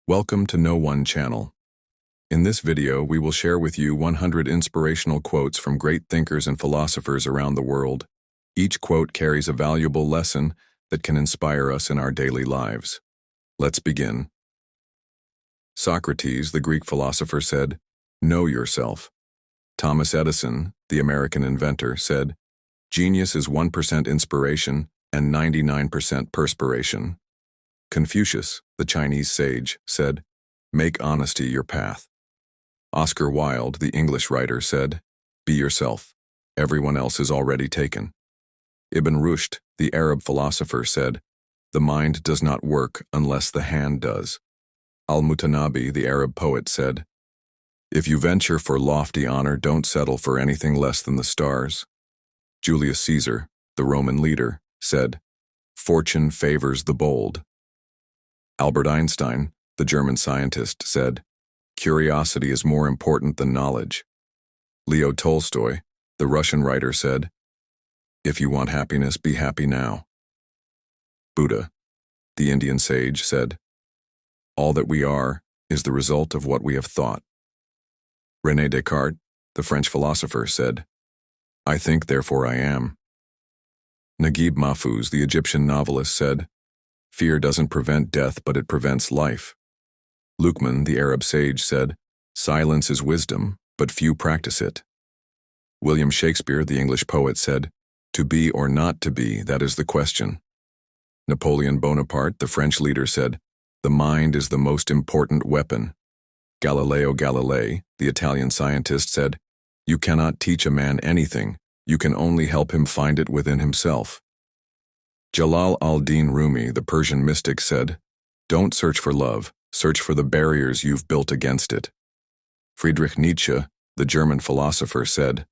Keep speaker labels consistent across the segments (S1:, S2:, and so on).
S1: Welcome to No One Channel. In this video, we will share with you 100 inspirational quotes from great thinkers and philosophers around the world. Each quote carries a valuable lesson that can inspire us in our daily lives. Let's begin. Socrates, the Greek philosopher, said, "Know yourself." Thomas Edison, the American inventor, said, "Genius is 1% inspiration and 99% perspiration." Confucius, the Chinese sage, said, "Make honesty your path." Oscar Wilde, the English writer, said, "Be yourself. Everyone else is already taken." Ibn Rushd, the Arab philosopher, said, "The mind does not work unless the hand does." Al-Mutanabbi, the Arab poet, said, "If you venture for lofty honor, don't settle for anything less than the stars." Julius Caesar, the Roman leader, said, "Fortune favors the bold." Albert Einstein, the German scientist, said, "Curiosity is more important than knowledge." Leo Tolstoy, the Russian writer, said, "If you want happiness, be happy now." Buddha, the Indian sage, said, "All that we are is the result of what we have thought." René Descartes, the French philosopher, said, "I think, therefore I am." Naguib Mahfouz, the Egyptian novelist, said, "Fear doesn't prevent death, but it prevents life." Luqman, the Arab sage, said, "Silence is wisdom, but few practice it." William Shakespeare, the English poet, said, "To be or not to be, that is the question." Napoleon Bonaparte, the French leader, said, "The mind is the most important weapon." Galileo Galilei, the Italian scientist, said, "You cannot teach a man anything, you can only help him find it within himself." Jalal al-Din Rumi, the Persian mystic, said, "Don't search for love, search for the barriers you've built against it." Friedrich Nietzsche, the German philosopher, said,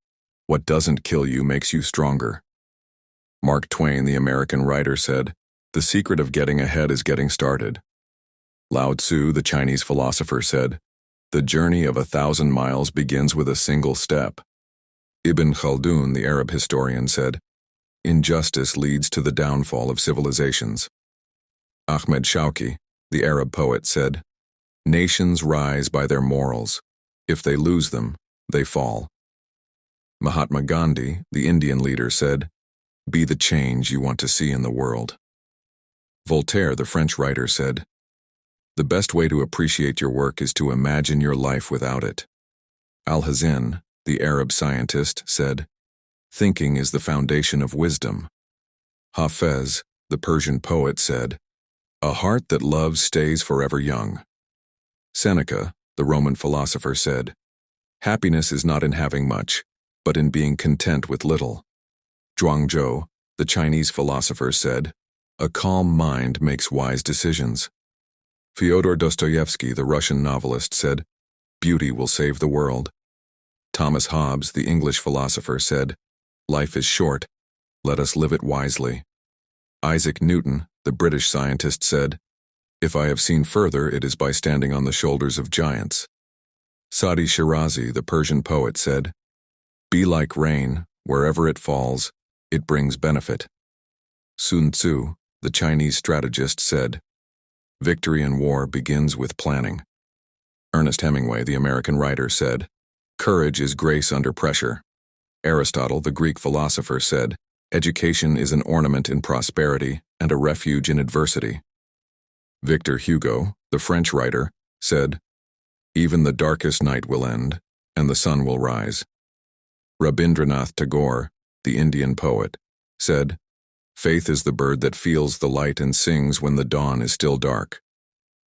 S1: "What doesn't kill you makes you stronger." Mark Twain, the American writer, said, "The secret of getting ahead is getting started." Lao Tzu, the Chinese philosopher, said, "The journey of 1,000 miles begins with a single step." Ibn Khaldun, the Arab historian, said, "Injustice leads to the downfall of civilizations." Ahmed Shawki, the Arab poet, said, "Nations rise by their morals. If they lose them, they fall." Mahatma Gandhi, the Indian leader, said, "Be the change you want to see in the world." Voltaire, the French writer, said, "The best way to appreciate your work is to imagine your life without it." Al-Hazen, the Arab scientist, said, "Thinking is the foundation of wisdom." Hafez, the Persian poet, said, "A heart that loves stays forever young." Seneca, the Roman philosopher, said, "Happiness is not in having much, but in being content with little." Zhuangzhou, the Chinese philosopher, said, "A calm mind makes wise decisions." Fyodor Dostoevsky, the Russian novelist, said, "Beauty will save the world." Thomas Hobbes, the English philosopher, said, "Life is short, let us live it wisely." Isaac Newton, the British scientist, said, "If I have seen further, it is by standing on the shoulders of giants." Sadi Shirazi, the Persian poet, said, "Be like rain, wherever it falls, it brings benefit." Sun Tzu, the Chinese strategist, said, "Victory in war begins with planning." Ernest Hemingway, the American writer, said, "Courage is grace under pressure." Aristotle, the Greek philosopher, said, "Education is an ornament in prosperity and a refuge in adversity." Victor Hugo, the French writer, said, "Even the darkest night will end, and the sun will rise." Rabindranath Tagore, the Indian poet, said, "Faith is the bird that feels the light and sings when the dawn is still dark."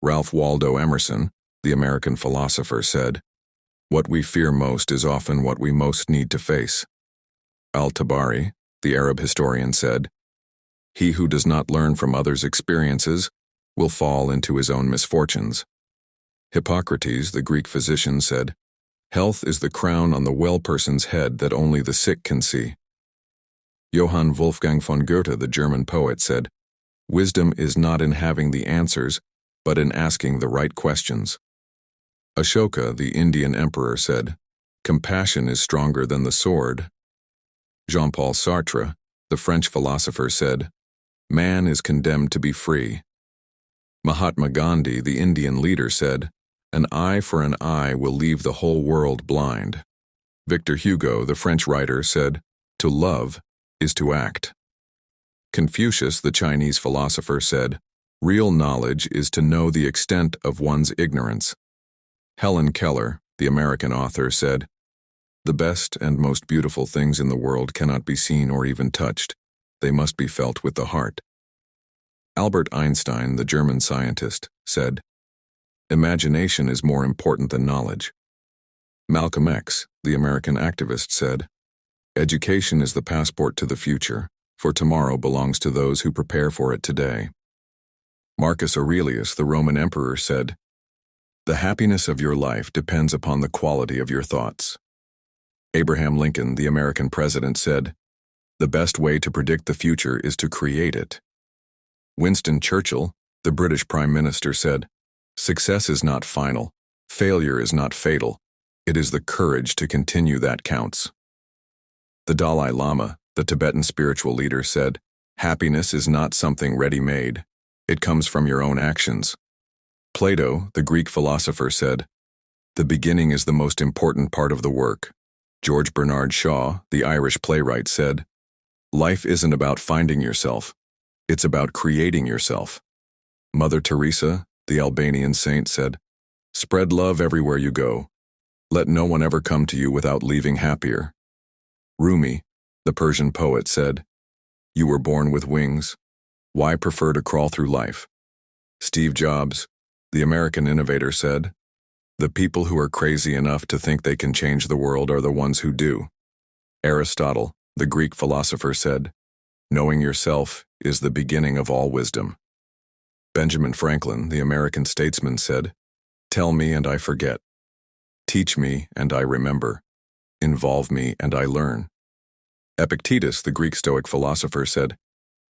S1: Ralph Waldo Emerson, the American philosopher, said, "What we fear most is often what we most need to face." Al-Tabari, the Arab historian, said, "He who does not learn from others' experiences will fall into his own misfortunes." Hippocrates, the Greek physician, said, "Health is the crown on the well person's head that only the sick can see." Johann Wolfgang von Goethe, the German poet, said, "Wisdom is not in having the answers, but in asking the right questions." Ashoka, the Indian emperor, said, "Compassion is stronger than the sword." Jean-Paul Sartre, the French philosopher, said, "Man is condemned to be free." Mahatma Gandhi, the Indian leader, said, "An eye for an eye will leave the whole world blind." Victor Hugo, the French writer, said, "To love is to act." Confucius, the Chinese philosopher, said, "Real knowledge is to know the extent of one's ignorance." Helen Keller, the American author, said, "The best and most beautiful things in the world cannot be seen or even touched. They must be felt with the heart." Albert Einstein, the German scientist, said, "Imagination is more important than knowledge." Malcolm X, the American activist, said, "Education is the passport to the future, for tomorrow belongs to those who prepare for it today." Marcus Aurelius, the Roman emperor, said, "The happiness of your life depends upon the quality of your thoughts." Abraham Lincoln, the American president, said, "The best way to predict the future is to create it." Winston Churchill, the British Prime Minister, said, "Success is not final. Failure is not fatal. It is the courage to continue that counts." The Dalai Lama, the Tibetan spiritual leader, said, "Happiness is not something ready-made. It comes from your own actions." Plato, the Greek philosopher, said, "The beginning is the most important part of the work." George Bernard Shaw, the Irish playwright, said, "Life isn't about finding yourself. It's about creating yourself." Mother Teresa, the Albanian saint, said, "Spread love everywhere you go. Let no one ever come to you without leaving happier." Rumi, the Persian poet, said, "You were born with wings. Why prefer to crawl through life?" Steve Jobs, the American innovator, said, "The people who are crazy enough to think they can change the world are the ones who do." Aristotle, the Greek philosopher, said, "Knowing yourself is the beginning of all wisdom." Benjamin Franklin, the American statesman, said, "Tell me and I forget. Teach me and I remember. Involve me and I learn." Epictetus, the Greek Stoic philosopher, said,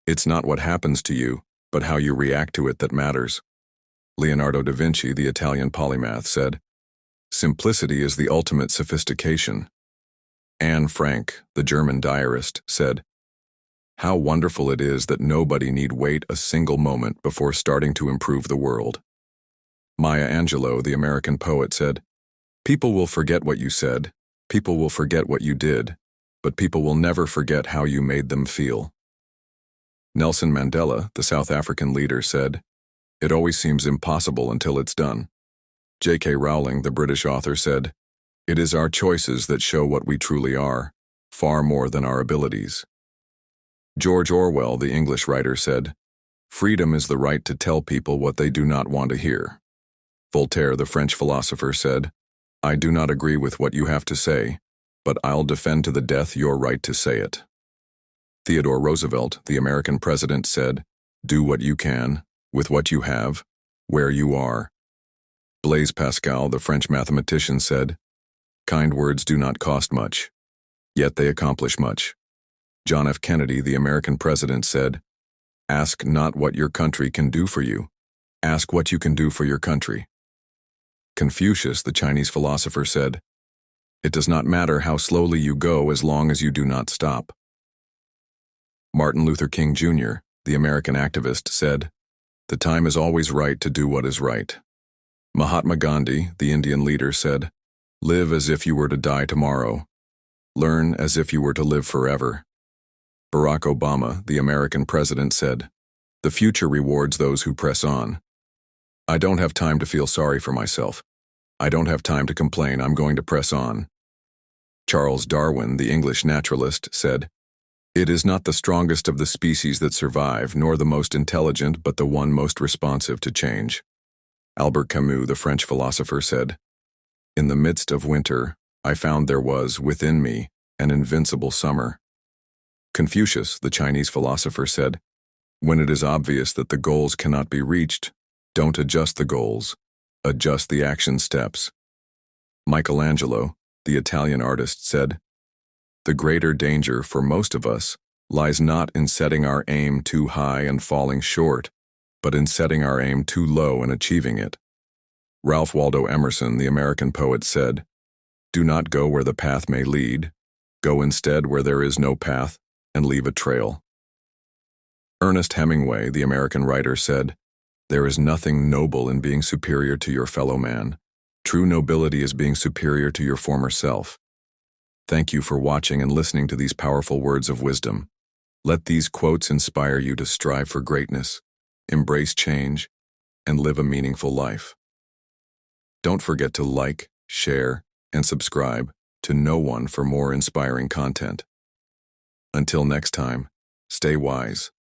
S1: "It's not what happens to you, but how you react to it that matters." Leonardo da Vinci, the Italian polymath, said, "Simplicity is the ultimate sophistication." Anne Frank, the German diarist, said, "How wonderful it is that nobody need wait a single moment before starting to improve the world." Maya Angelou, the American poet, said, "People will forget what you said, people will forget what you did, but people will never forget how you made them feel." Nelson Mandela, the South African leader, said, "It always seems impossible until it's done." J.K. Rowling, the British author, said, "It is our choices that show what we truly are, far more than our abilities." George Orwell, the English writer, said, "Freedom is the right to tell people what they do not want to hear." Voltaire, the French philosopher, said, "I do not agree with what you have to say, but I'll defend to the death your right to say it." Theodore Roosevelt, the American president, said, "Do what you can, with what you have, where you are." Blaise Pascal, the French mathematician, said, "Kind words do not cost much, yet they accomplish much." John F. Kennedy, the American president, said, "Ask not what your country can do for you. Ask what you can do for your country." Confucius, the Chinese philosopher, said, "It does not matter how slowly you go as long as you do not stop." Martin Luther King Jr., the American activist, said, "The time is always right to do what is right." Mahatma Gandhi, the Indian leader, said, "Live as if you were to die tomorrow. Learn as if you were to live forever." Barack Obama, the American president, said, "The future rewards those who press on." I don't have time to feel sorry for myself. I don't have time to complain. I'm going to press on. Charles Darwin, the English naturalist, said, "It is not the strongest of the species that survive, nor the most intelligent, but the one most responsive to change." Albert Camus, the French philosopher, said, "In the midst of winter, I found there was, within me, an invincible summer." Confucius, the Chinese philosopher, said, "When it is obvious that the goals cannot be reached, don't adjust the goals, adjust the action steps." Michelangelo, the Italian artist, said, "The greater danger for most of us lies not in setting our aim too high and falling short, but in setting our aim too low and achieving it." Ralph Waldo Emerson, the American poet, said, "Do not go where the path may lead. Go instead where there is no path and leave a trail." Ernest Hemingway, the American writer, said, There is nothing noble in being superior to your fellow man. True nobility is being superior to your former self. Thank you for watching and listening to these powerful words of wisdom. Let these quotes inspire you to strive for greatness, embrace change, and live a meaningful life. Don't forget to like, share, and subscribe to No One for more inspiring content. Until next time, stay wise.